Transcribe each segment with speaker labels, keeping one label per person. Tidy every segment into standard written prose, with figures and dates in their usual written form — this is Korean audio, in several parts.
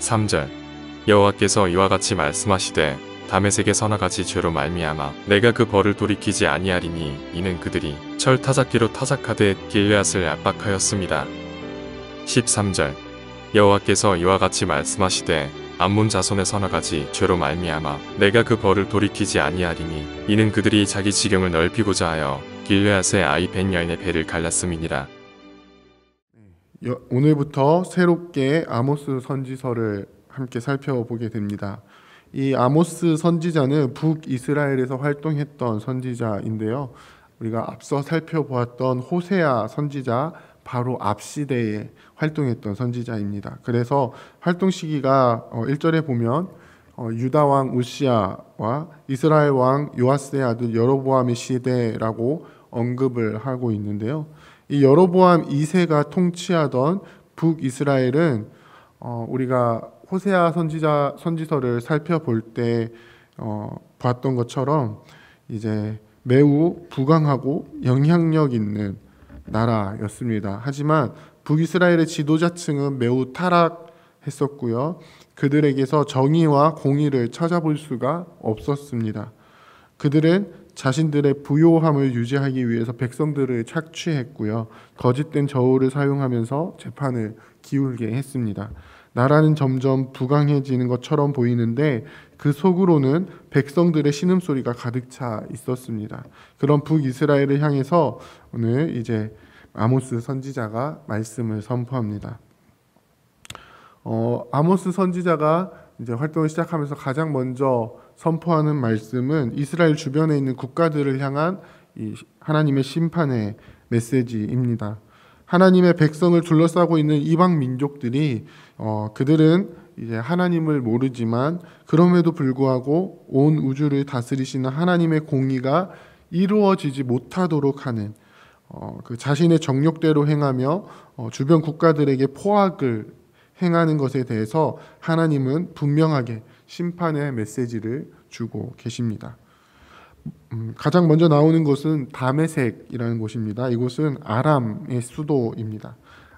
Speaker 1: 13절 여호와께서 이와 같이 말씀하시되 다메섹의 서너 가지 죄로 말미암아 내가 그 벌을 돌이키지 아니하리니 이는 그들이 철 타작기로 타작하되 길르앗을 압박하였습니다. 13절 여호와께서 이와 같이 말씀하시되 암몬 자손의 서너 가지 죄로 말미암아 내가 그 벌을 돌이키지 아니하리니 이는 그들이 자기 지경을 넓히고자 하여 길르앗의 아이 벤야인의 배를 갈랐음이니라.
Speaker 2: 오늘부터 새롭게 아모스 선지서를 함께 살펴보게 됩니다. 이 아모스 선지자는 북이스라엘에서 활동했던 선지자인데요. 우리가 앞서 살펴보았던 호세아 선지자 바로 앞 시대에 활동했던 선지자입니다. 그래서 활동 시기가 1절에 보면 유다 왕 우시아와 이스라엘 왕 요아스의 아들 여로보암의 시대라고 언급을 하고 있는데요. 이 여로보암 2세가 통치하던 북이스라엘은 우리가 호세아 선지서를 살펴볼 때 봤던 것처럼 이제 매우 부강하고 영향력 있는 나라였습니다. 하지만 북이스라엘의 지도자층은 매우 타락했었고요. 그들에게서 정의와 공의를 찾아볼 수가 없었습니다. 그들은 자신들의 부요함을 유지하기 위해서 백성들을 착취했고요. 거짓된 저울을 사용하면서 재판을 기울게 했습니다. 나라는 점점 부강해지는 것처럼 보이는데 그 속으로는 백성들의 신음소리가 가득 차 있었습니다. 그런 북이스라엘을 향해서 오늘 이제 아모스 선지자가 말씀을 선포합니다. 아모스 선지자가 이제 활동을 시작하면서 가장 먼저 선포하는 말씀은 이스라엘 주변에 있는 국가들을 향한 이 하나님의 심판의 메시지입니다. 하나님의 백성을 둘러싸고 있는 이방 민족들이 그들은 이제 하나님을 모르지만 그럼에도 불구하고 온 우주를 다스리시는 하나님의 공의가 이루어지지 못하도록 하는 그 자신의 정욕대로 행하며 주변 국가들에게 포악을 행하는 것에 대해서 하나님은 분명하게 심판의 메시지를 주고 계십니다. 가장 먼저 나오는 곳은 다메섹이라는 곳입니다. 이곳은 아람의 수도입니다.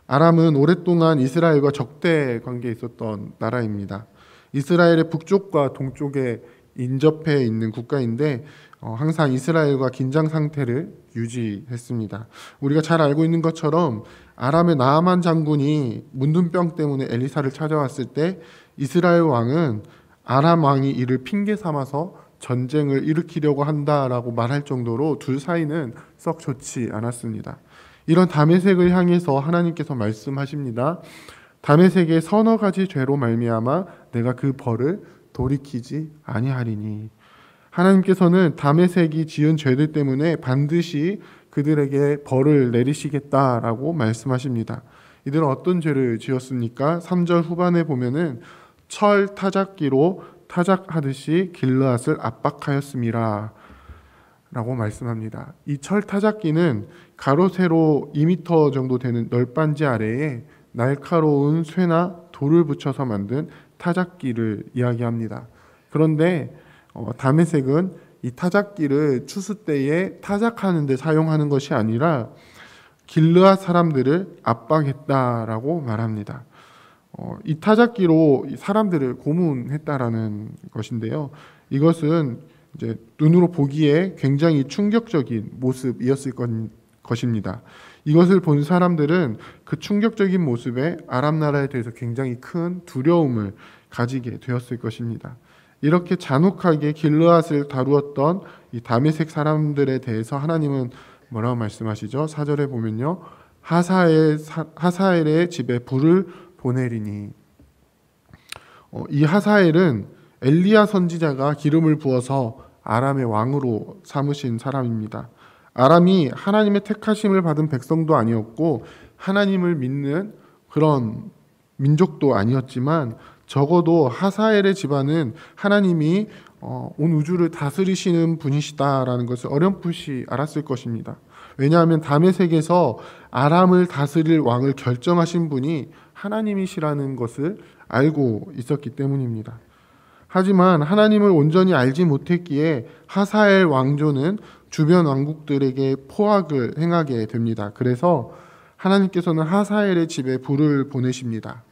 Speaker 2: 아람은 오랫동안 이스라엘과 적대 관계에 있었던 나라입니다. 이스라엘의 북쪽과 동쪽에 인접해 있는 국가인데 항상 이스라엘과 긴장 상태를 유지했습니다. 우리가 잘 알고 있는 것처럼 아람의 나아만 장군이 문둥병 때문에 엘리사를 찾아왔을 때 이스라엘 왕은 아람 왕이 이를 핑계 삼아서 전쟁을 일으키려고 한다라고 말할 정도로 둘 사이는 썩 좋지 않았습니다. 이런 다메섹을 향해서 하나님께서 말씀하십니다. 다메섹의 서너 가지 죄로 말미암아 내가 그 벌을 돌이키지 아니하리니. 하나님께서는 다메섹이 지은 죄들 때문에 반드시 그들에게 벌을 내리시겠다라고 말씀하십니다. 이들은 어떤 죄를 지었습니까? 3절 후반에 보면은 철 타작기로 타작하듯이 길르앗을 압박하였음이라 라고 말씀합니다. 이 철 타작기는 가로 세로 2m 정도 되는 널빤지 아래에 날카로운 쇠나 돌을 붙여서 만든 타작기를 이야기합니다. 그런데 다메섹은 이 타작기를 추수 때에 타작하는 데 사용하는 것이 아니라 길르앗 사람들을 압박했다라고 말합니다. 이 타작기로 사람들을 고문했다라는 것인데요. 이것은 이제 눈으로 보기에 굉장히 충격적인 모습이었을 것입니다. 이것을 본 사람들은 그 충격적인 모습에 아람 나라에 대해서 굉장히 큰 두려움을 가지게 되었을 것입니다. 이렇게 잔혹하게 길르앗을 다루었던 이 다메섹 사람들에 대해서 하나님은 뭐라고 말씀하시죠? 4절에 보면요. 하사엘의 집에 불을 보내리니. 이 하사엘은 엘리야 선지자가 기름을 부어서 아람의 왕으로 삼으신 사람입니다. 아람이 하나님의 택하심을 받은 백성도 아니었고 하나님을 믿는 그런 민족도 아니었지만 적어도 하사엘의 집안은 하나님이 온 우주를 다스리시는 분이시다라는 것을 어렴풋이 알았을 것입니다. 왜냐하면 다메섹에서 아람을 다스릴 왕을 결정하신 분이 하나님이시라는 것을 알고 있었기 때문입니다. 하지만 하나님을 온전히 알지 못했기에 하사엘 왕조는 주변 왕국들에게 포악을 행하게 됩니다. 그래서 하나님께서는 하사엘의 집에 불을 보내십니다.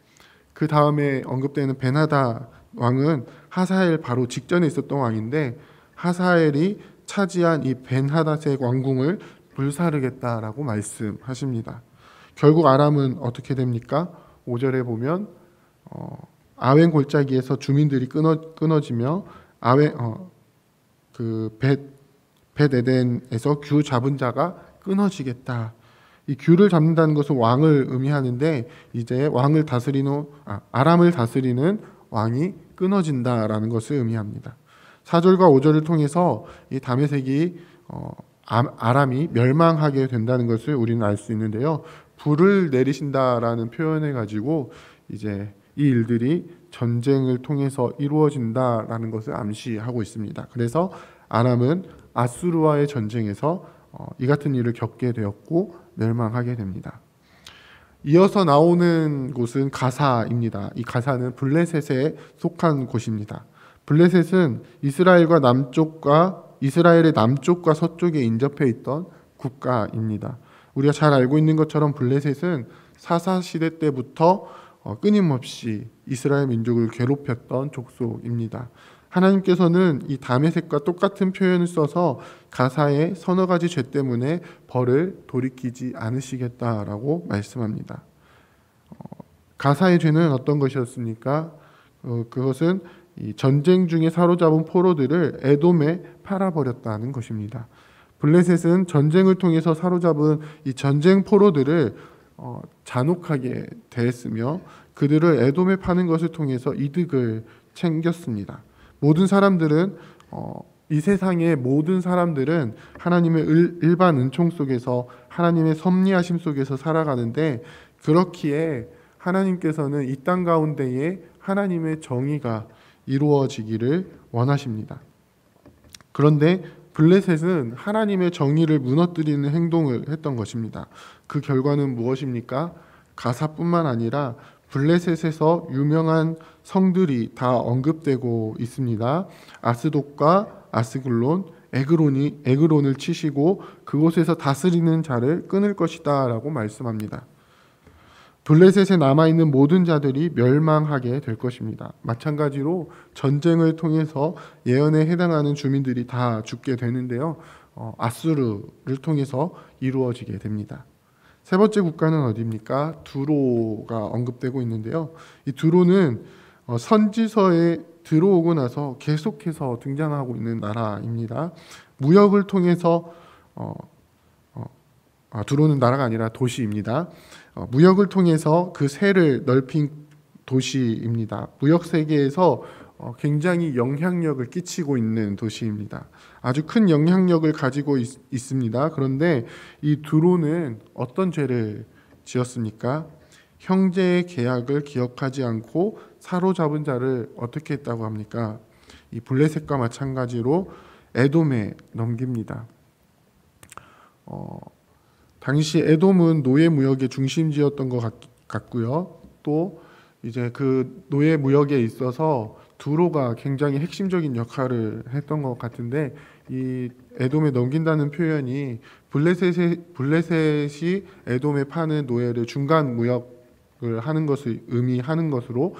Speaker 2: 그 다음에 언급되는 베나다 왕은 하사엘 바로 직전에 있었던 왕인데 하사엘이 차지한 이 벤하닷의 왕궁을 불사르겠다라고 말씀하십니다. 결국 아람은 어떻게 됩니까? 5절에 보면 아웬 골짜기에서 주민들이 끊어지며 벳에덴에서 규 잡은 자가 끊어지겠다. 이 규를 잡는다는 것은 왕을 의미하는데 이제 아람을 다스리는 왕이 끊어진다라는 것을 의미합니다. 4절과 5절을 통해서 이 다메섹이 아람이 멸망하게 된다는 것을 우리는 알 수 있는데요. 불을 내리신다라는 표현을 가지고 이제 이 일들이 전쟁을 통해서 이루어진다라는 것을 암시하고 있습니다. 그래서 아람은 아수르와의 전쟁에서 이 같은 일을 겪게 되었고 멸망하게 됩니다. 이어서 나오는 곳은 가사입니다. 이 가사는 블레셋에 속한 곳입니다. 블레셋은 이스라엘의 남쪽과 서쪽에 인접해 있던 국가입니다. 우리가 잘 알고 있는 것처럼 블레셋은 사사시대 때부터 끊임없이 이스라엘 민족을 괴롭혔던 족속입니다. 하나님께서는 이 다메섹과 똑같은 표현을 써서 가사의 서너 가지 죄 때문에 벌을 돌이키지 않으시겠다라고 말씀합니다. 가사의 죄는 어떤 것이었습니까? 그것은 이 전쟁 중에 사로잡은 포로들을 에돔에 팔아버렸다는 것입니다. 블레셋은 전쟁을 통해서 사로잡은 이 전쟁 포로들을 잔혹하게 대했으며 그들을 에돔에 파는 것을 통해서 이득을 챙겼습니다. 이 세상의 모든 사람들은 하나님의 일반 은총 속에서 하나님의 섭리하심 속에서 살아가는데 그렇기에 하나님께서는 이 땅 가운데에 하나님의 정의가 이루어지기를 원하십니다. 그런데 블레셋은 하나님의 정의를 무너뜨리는 행동을 했던 것입니다. 그 결과는 무엇입니까? 가사뿐만 아니라 블레셋에서 유명한 성들이 다 언급되고 있습니다. 아스돗과 아스글론, 에그론을 치시고 그곳에서 다스리는 자를 끊을 것이다 라고 말씀합니다. 블레셋에 남아있는 모든 자들이 멸망하게 될 것입니다. 마찬가지로 전쟁을 통해서 예언에 해당하는 주민들이 다 죽게 되는데요. 아수르를 통해서 이루어지게 됩니다. 세 번째 국가는 어디입니까? 두로가 언급되고 있는데요. 이 두로는 선지서에 들어오고 나서 계속해서 등장하고 있는 나라입니다. 무역을 통해서 두로는 나라가 아니라 도시입니다. 무역을 통해서 그 세를 넓힌 도시입니다. 무역 세계에서 굉장히 영향력을 끼치고 있는 도시입니다. 아주 큰 영향력을 가지고 있습니다. 그런데 이 두로는 어떤 죄를 지었습니까? 형제의 계약을 기억하지 않고 사로잡은 자를 어떻게 했다고 합니까? 이 블레셋과 마찬가지로 에돔에 넘깁니다. 당시 에돔은 노예 무역의 중심지였던 것 같고요. 또 이제 그 노예 무역에 있어서 두로가 굉장히 핵심적인 역할을 했던 것 같은데 이 에돔에 넘긴다는 표현이 블레셋이 에돔에 파는 노예를 중간 무역을 하는 것을 의미하는 것으로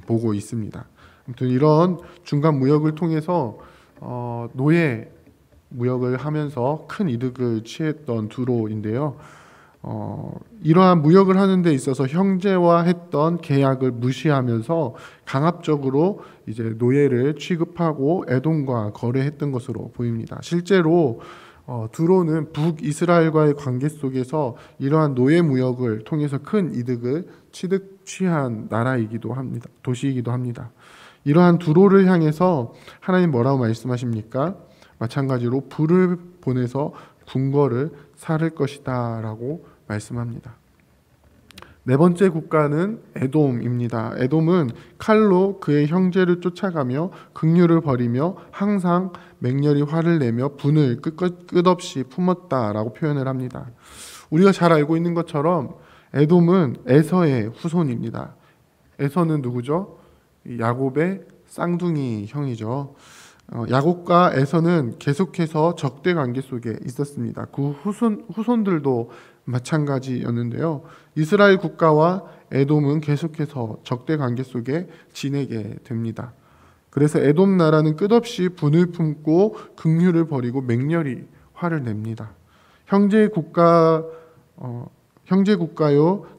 Speaker 2: 보고 있습니다. 아무튼 이런 중간 무역을 통해서 노예 무역을 하면서 큰 이득을 취했던 두로인데요. 이러한 무역을 하는 데 있어서 형제와 했던 계약을 무시하면서 강압적으로 이제 노예를 취급하고 에돔과 거래했던 것으로 보입니다. 실제로 두로는 북이스라엘과의 관계 속에서 이러한 노예 무역을 통해서 큰 이득을 취한 나라이기도 합니다. 도시이기도 합니다. 이러한 두로를 향해서 하나님 뭐라고 말씀하십니까? 마찬가지로 불을 보내서 궁궐을 살을 것이다 라고 말씀합니다. 네 번째 국가는 에돔입니다. 에돔은 칼로 그의 형제를 쫓아가며 긍휼을 버리며 항상 맹렬히 화를 내며 분을 끝없이 품었다라고 표현을 합니다. 우리가 잘 알고 있는 것처럼 에돔은 에서의 후손입니다. 에서는 누구죠? 야곱의 쌍둥이 형이죠. 야곱과 에서는 계속해서 적대 관계 속에 있었습니다. 그 후손들도 마찬가지였는데요. 이스라엘 국가와 에돔은 계속해서 적대 관계 속에 지내게 됩니다. 그래서 에돔 나라는 끝없이 분을 품고 긍휼을 버리고 맹렬히 화를 냅니다. 형제국가요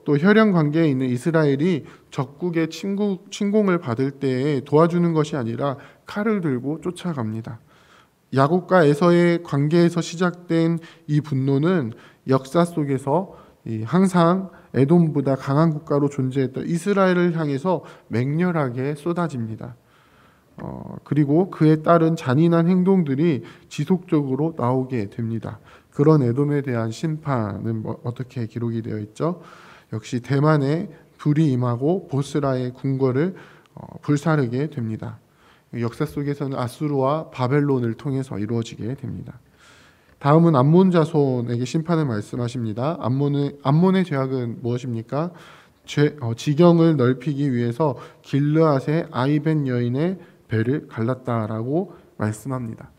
Speaker 2: 또 혈연 관계에 있는 이스라엘이 적국의 침공을 받을 때에 도와주는 것이 아니라 칼을 들고 쫓아갑니다. 야곱과 에서의 관계에서 시작된 이 분노는 역사 속에서 항상 에돔보다 강한 국가로 존재했던 이스라엘을 향해서 맹렬하게 쏟아집니다. 그리고 그에 따른 잔인한 행동들이 지속적으로 나오게 됩니다. 그런 에돔에 대한 심판은 어떻게 기록이 되어 있죠? 역시 대만에 불이 임하고 보스라의 궁궐을 불사르게 됩니다. 역사 속에서는 아수르와 바벨론을 통해서 이루어지게 됩니다. 다음은 암몬 자손에게 심판을 말씀하십니다. 암몬의 죄악은 무엇입니까? 지경을 넓히기 위해서 길르앗의 아이벤 여인의 배를 갈랐다라고 말씀합니다.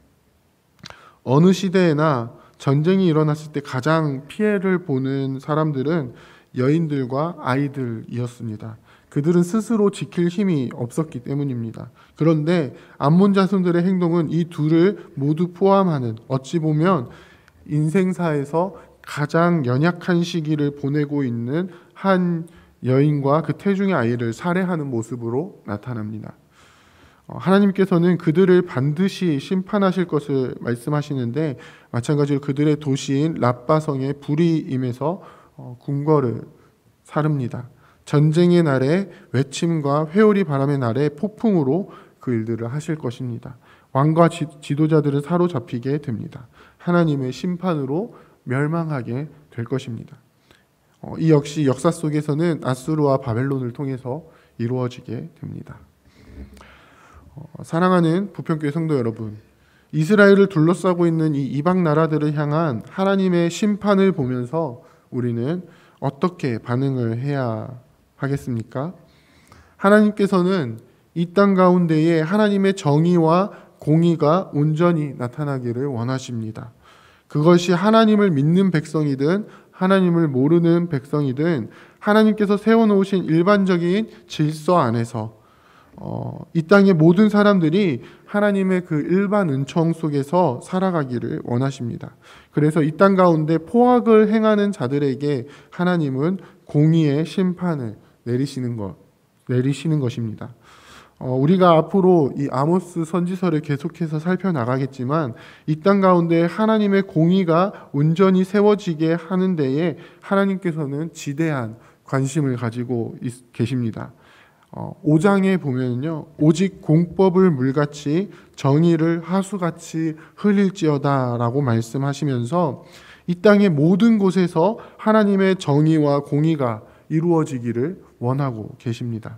Speaker 2: 어느 시대에나 전쟁이 일어났을 때 가장 피해를 보는 사람들은 여인들과 아이들이었습니다. 그들은 스스로 지킬 힘이 없었기 때문입니다. 그런데 암몬 자손들의 행동은 이 둘을 모두 포함하는, 어찌 보면 인생사에서 가장 연약한 시기를 보내고 있는 한 여인과 그 태중의 아이를 살해하는 모습으로 나타납니다. 하나님께서는 그들을 반드시 심판하실 것을 말씀하시는데, 마찬가지로 그들의 도시인 랍바성에 불이 임해서 궁궐을 사릅니다. 전쟁의 날에 외침과 회오리 바람의 날에 폭풍으로 그 일들을 하실 것입니다. 왕과 지도자들은 사로잡히게 됩니다. 하나님의 심판으로 멸망하게 될 것입니다. 이 역시 역사 속에서는 아수르와 바벨론을 통해서 이루어지게 됩니다. 사랑하는 부평교회 성도 여러분, 이스라엘을 둘러싸고 있는 이 이방 나라들을 향한 하나님의 심판을 보면서 우리는 어떻게 반응을 해야 하겠습니까? 하나님께서는 이 땅 가운데에 하나님의 정의와 공의가 온전히 나타나기를 원하십니다. 그것이 하나님을 믿는 백성이든 하나님을 모르는 백성이든 하나님께서 세워놓으신 일반적인 질서 안에서 이 땅의 모든 사람들이 하나님의 그 일반 은총 속에서 살아가기를 원하십니다. 그래서 이 땅 가운데 포악을 행하는 자들에게 하나님은 공의의 심판을 내리시는 것입니다. 우리가 앞으로 이 아모스 선지서를 계속해서 살펴나가겠지만 이 땅 가운데 하나님의 공의가 온전히 세워지게 하는 데에 하나님께서는 지대한 관심을 가지고 계십니다. 5장에 보면요, 오직 공법을 물같이 정의를 하수같이 흘릴지어다 라고 말씀하시면서 이 땅의 모든 곳에서 하나님의 정의와 공의가 이루어지기를 원하고 계십니다.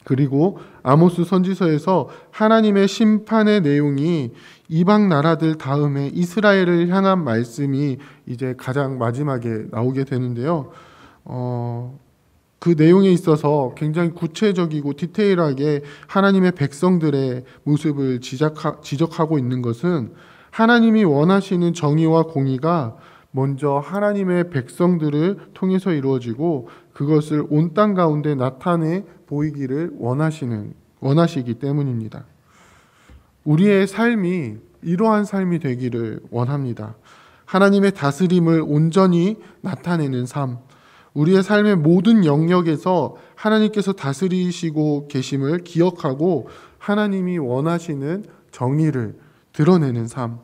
Speaker 2: 그리고 아모스 선지서에서 하나님의 심판의 내용이 이방 나라들 다음에 이스라엘을 향한 말씀이 이제 가장 마지막에 나오게 되는데요. 그 내용에 있어서 굉장히 구체적이고 디테일하게 하나님의 백성들의 모습을 지적하고 있는 것은 하나님이 원하시는 정의와 공의가 먼저 하나님의 백성들을 통해서 이루어지고 그것을 온 땅 가운데 나타내 보이기를 원하시기 때문입니다. 우리의 삶이 이러한 삶이 되기를 원합니다. 하나님의 다스림을 온전히 나타내는 삶, 우리의 삶의 모든 영역에서 하나님께서 다스리시고 계심을 기억하고 하나님이 원하시는 정의를 드러내는 삶,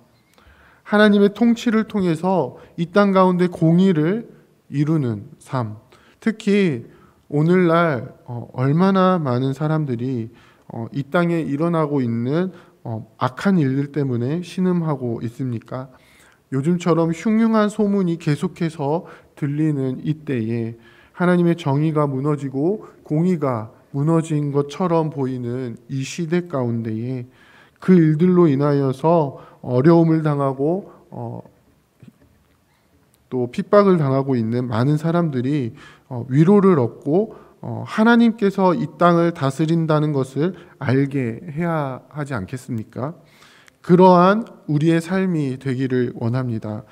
Speaker 2: 하나님의 통치를 통해서 이 땅 가운데 공의를 이루는 삶, 특히 오늘날 얼마나 많은 사람들이 이 땅에 일어나고 있는 악한 일들 때문에 신음하고 있습니까? 요즘처럼 흉흉한 소문이 계속해서 들리는 이때에 하나님의 정의가 무너지고 공의가 무너진 것처럼 보이는 이 시대 가운데에 그 일들로 인하여서 어려움을 당하고 또 핍박을 당하고 있는 많은 사람들이 위로를 얻고 하나님께서 이 땅을 다스린다는 것을 알게 해야 하지 않겠습니까? 그러한 우리의 삶이 되기를 원합니다.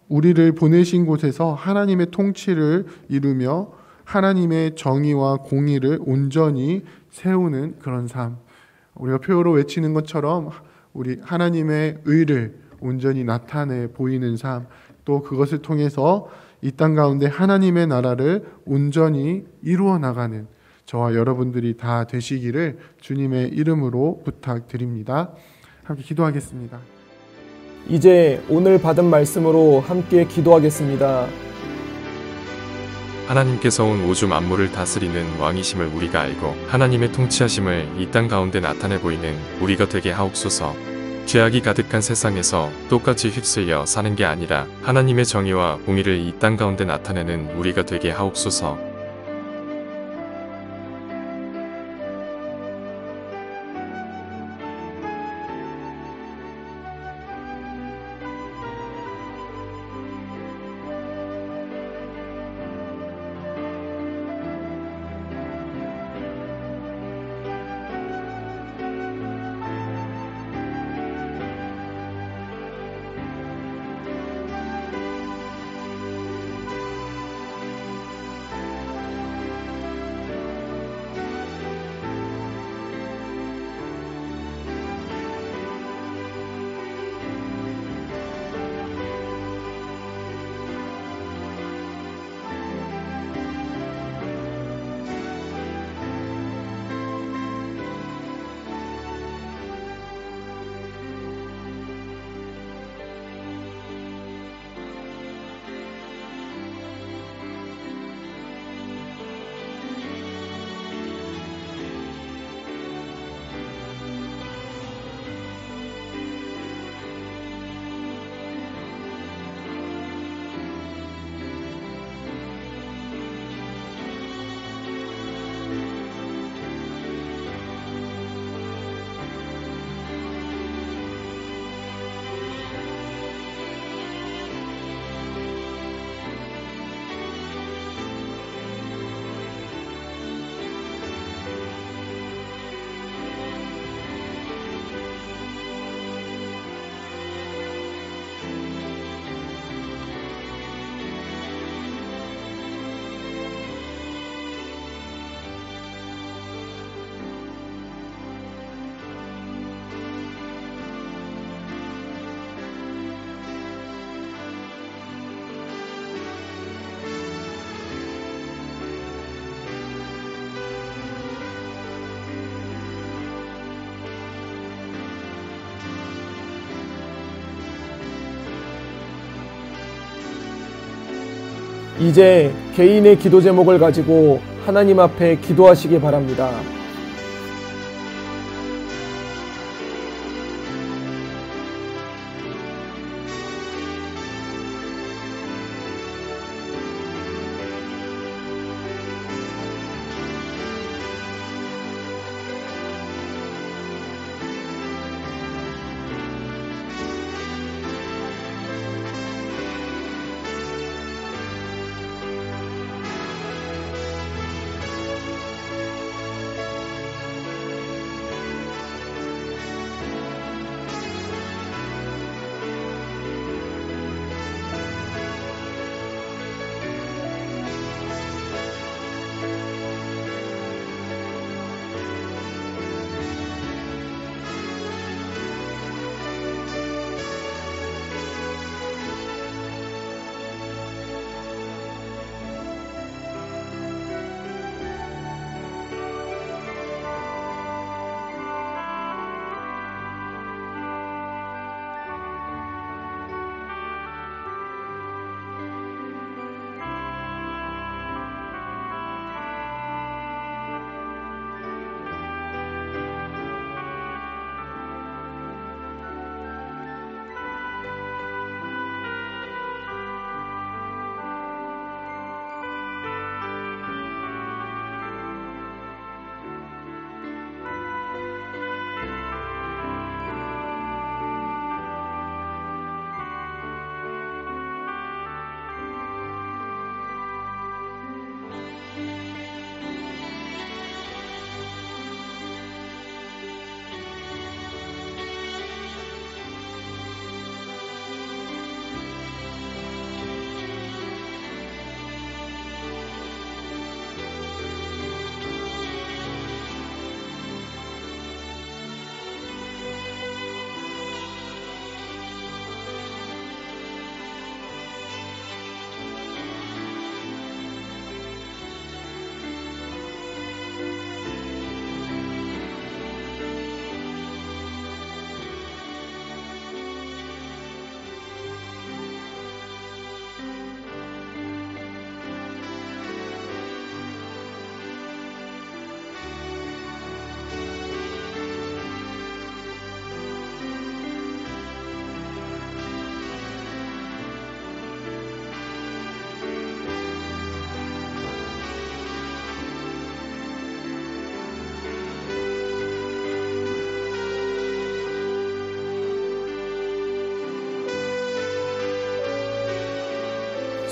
Speaker 2: 우리를 보내신 곳에서 하나님의 통치를 이루며 하나님의 정의와 공의를 온전히 세우는 그런 삶. 우리가 표어로 외치는 것처럼 우리 하나님의 의를 온전히 나타내 보이는 삶, 또 그것을 통해서 이 땅 가운데 하나님의 나라를 온전히 이루어 나가는 저와 여러분들이 다 되시기를 주님의 이름으로 부탁드립니다. 함께 기도하겠습니다.
Speaker 3: 이제 오늘 받은 말씀으로 함께 기도하겠습니다.
Speaker 1: 하나님께서 온 우주 만물을 다스리는 왕이심을 우리가 알고 하나님의 통치하심을 이 땅 가운데 나타내 보이는 우리가 되게 하옵소서. 죄악이 가득한 세상에서 똑같이 휩쓸려 사는 게 아니라 하나님의 정의와 공의를 이 땅 가운데 나타내는 우리가 되게 하옵소서.
Speaker 3: 이제 개인의 기도 제목을 가지고 하나님 앞에 기도하시기 바랍니다.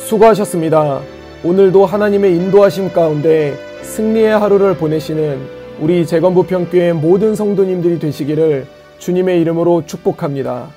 Speaker 3: 수고하셨습니다. 오늘도 하나님의 인도하심 가운데 승리의 하루를 보내시는 우리 재건부평교회 모든 성도님들이 되시기를 주님의 이름으로 축복합니다.